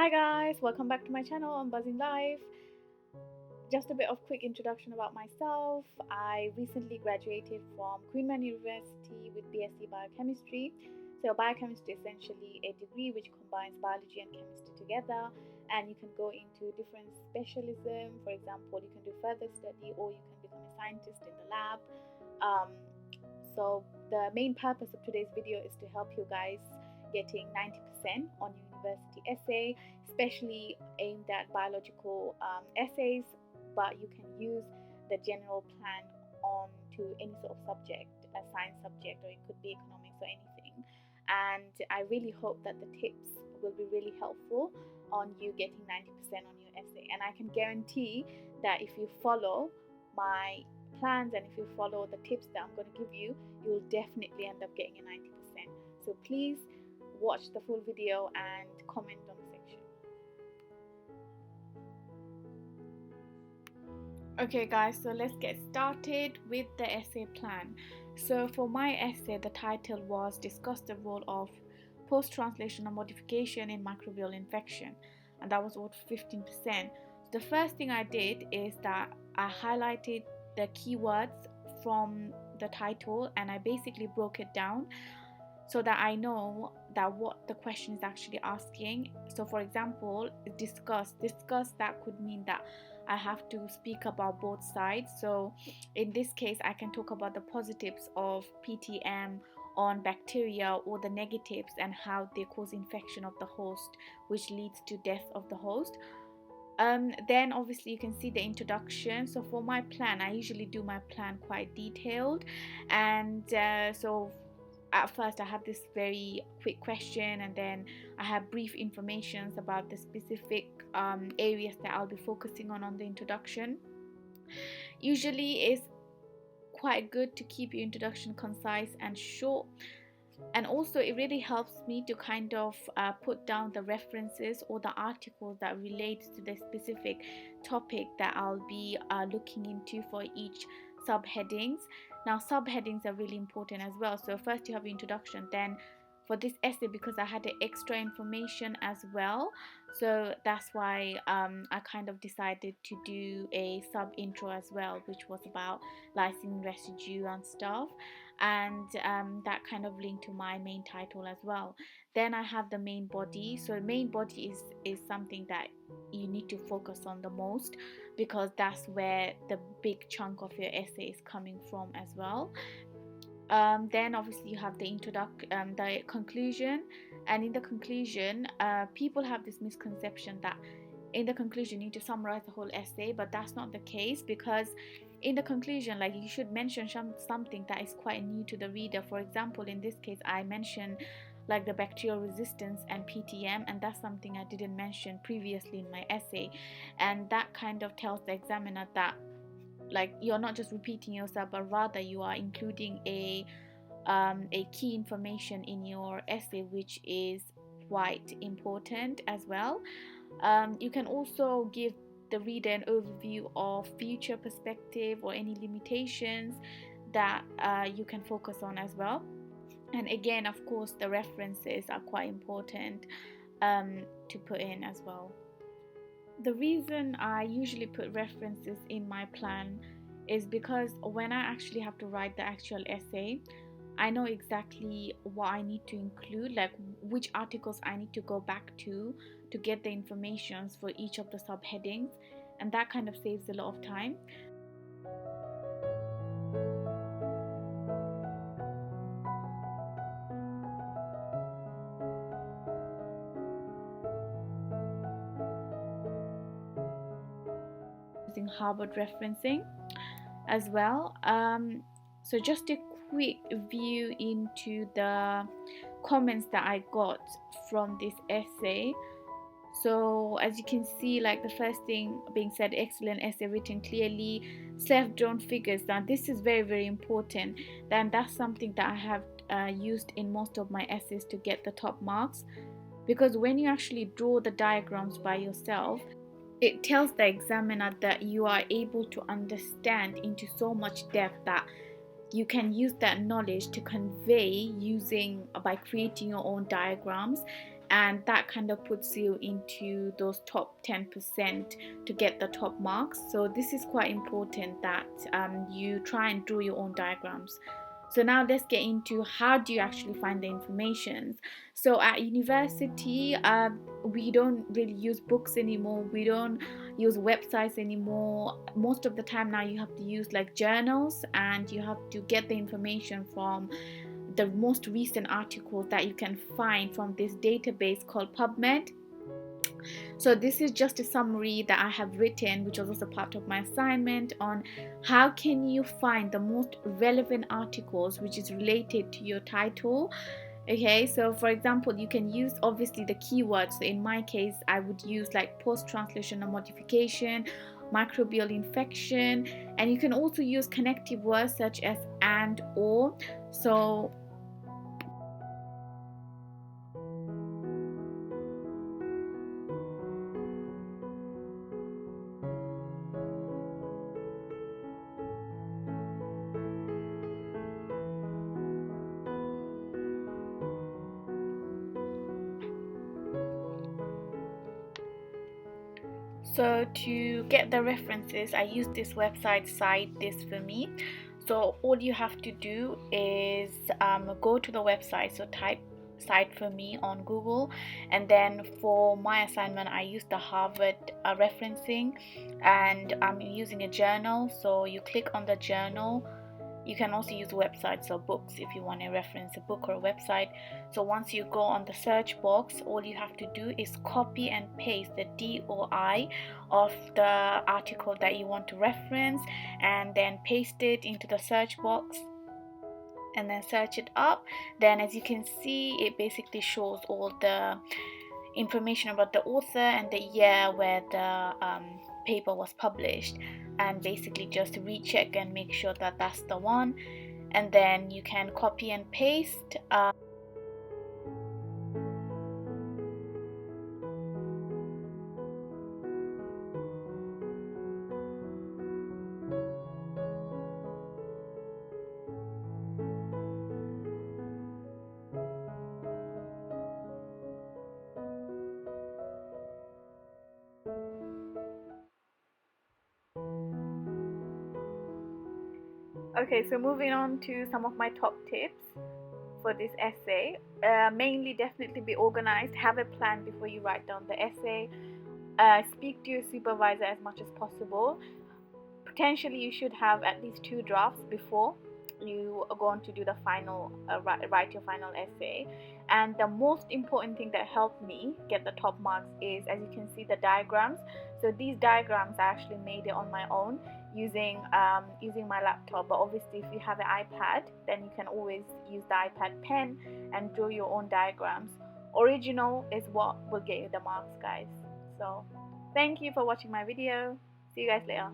Hi guys, welcome back to my channel on Buzzing Life. Just a bit of quick introduction about myself. I recently graduated from Queen Mary University with BSc Biochemistry. So biochemistry is essentially a degree which combines biology and chemistry together, and you can go into different specialism. For example, you can do further study or you can become a scientist in the lab. Um, so the main purpose of today's video is to help you guys getting 90% on your university essay, especially aimed at biological essays, but you can use the general plan on to any sort of subject, a science subject, or it could be economics or anything. And I really hope that the tips will be really helpful on you getting 90% on your essay. And I can guarantee that if you follow my plans and if you follow the tips that I'm going to give you, you'll definitely end up getting a 90%. So please watch the full video and comment on the section. Okay guys, so let's get started with the essay plan. So for my essay, the title was Discuss the Role of Post-Translational Modification in Microbial Infection, and that was what 15%. So the first thing I did is that I highlighted the keywords from the title and I basically broke it down so that I know that what the question is actually asking. So for example, discuss that could mean that I have to speak about both sides. So in this case, I can talk about the positives of PTM on bacteria or the negatives and how they cause infection of the host, which leads to death of the host. Then obviously you can see the introduction. So for my plan, I usually do my plan quite detailed, and so at first I have this very quick question, and then I have brief informations about the specific areas that I'll be focusing on the introduction. Usually it's quite good to keep your introduction concise and short, and also it really helps me to kind of put down the references or the articles that relates to the specific topic that I'll be looking into for each subheadings. Now subheadings are really important as well. So first you have introduction, then for this essay, because I had the extra information as well, so that's why I kind of decided to do a sub intro as well, which was about lysine residue and stuff, and that kind of linked to my main title as well. Then I have the main body. So main body is something that you need to focus on the most, because that's where the big chunk of your essay is coming from as well. Then obviously you have the conclusion, and in the conclusion, people have this misconception that in the conclusion you need to summarize the whole essay, but that's not the case, because in the conclusion, like, you should mention something that is quite new to the reader. For example, in this case I mentioned like the bacterial resistance and PTM, and that's something I didn't mention previously in my essay, and that kind of tells the examiner that, like, you're not just repeating yourself, but rather you are including a key information in your essay, which is quite important as well. You can also give the reader an overview of future perspective or any limitations that you can focus on as well. And again, of course, the references are quite important to put in as well. The reason I usually put references in my plan is because when I actually have to write the actual essay, I know exactly what I need to include, like which articles I need to go back to get the informations for each of the subheadings, and that kind of saves a lot of time. Using Harvard referencing as well. So just a quick view into the comments that I got from this essay. So as you can see, like, the first thing being said, excellent essay, written clearly, self-drawn figures. Now this is very, very important, and that's something that I have used in most of my essays to get the top marks, because when you actually draw the diagrams by yourself, it tells the examiner that you are able to understand into so much depth that you can use that knowledge to convey by creating your own diagrams. and that kind of puts you into those top 10% to get the top marks. So this is quite important that you try and draw your own diagrams. So now let's get into how do you actually find the information. So at university, we don't really use books anymore. We don't use websites anymore. Most of the time now you have to use like journals, and you have to get the information from the most recent articles that you can find from this database called PubMed. So this is just a summary that I have written, which was also part of my assignment, on how can you find the most relevant articles which is related to your title. Okay, so for example, you can use obviously the keywords. So in my case, I would use like post-translational modification, microbial infection, and you can also use connective words such as and, or. So So to get the references, I use this website, Cite This For Me. So all you have to do is go to the website, so type Cite For Me on Google, and then for my assignment I used the Harvard referencing, and I'm using a journal. So you click on the journal. You can also use websites or books if you want to reference a book or a website. So once you go on the search box, all you have to do is copy and paste the DOI of the article that you want to reference, and then paste it into the search box and then search it up. Then as you can see, it basically shows all the information about the author and the year where the paper was published, and basically just recheck and make sure that that's the one, and then you can copy and paste. Okay, so moving on to some of my top tips for this essay. Mainly, definitely be organized, have a plan before you write down the essay. Speak to your supervisor as much as possible. Potentially, you should have at least 2 drafts before you are going to do the final write your final essay. And the most important thing that helped me get the top marks is, as you can see, the diagrams. So these diagrams, I actually made it on my own using my laptop, but obviously if you have an iPad, then you can always use the iPad pen and draw your own diagrams. Original is what will get you the marks, guys. So thank you for watching my video. See you guys later.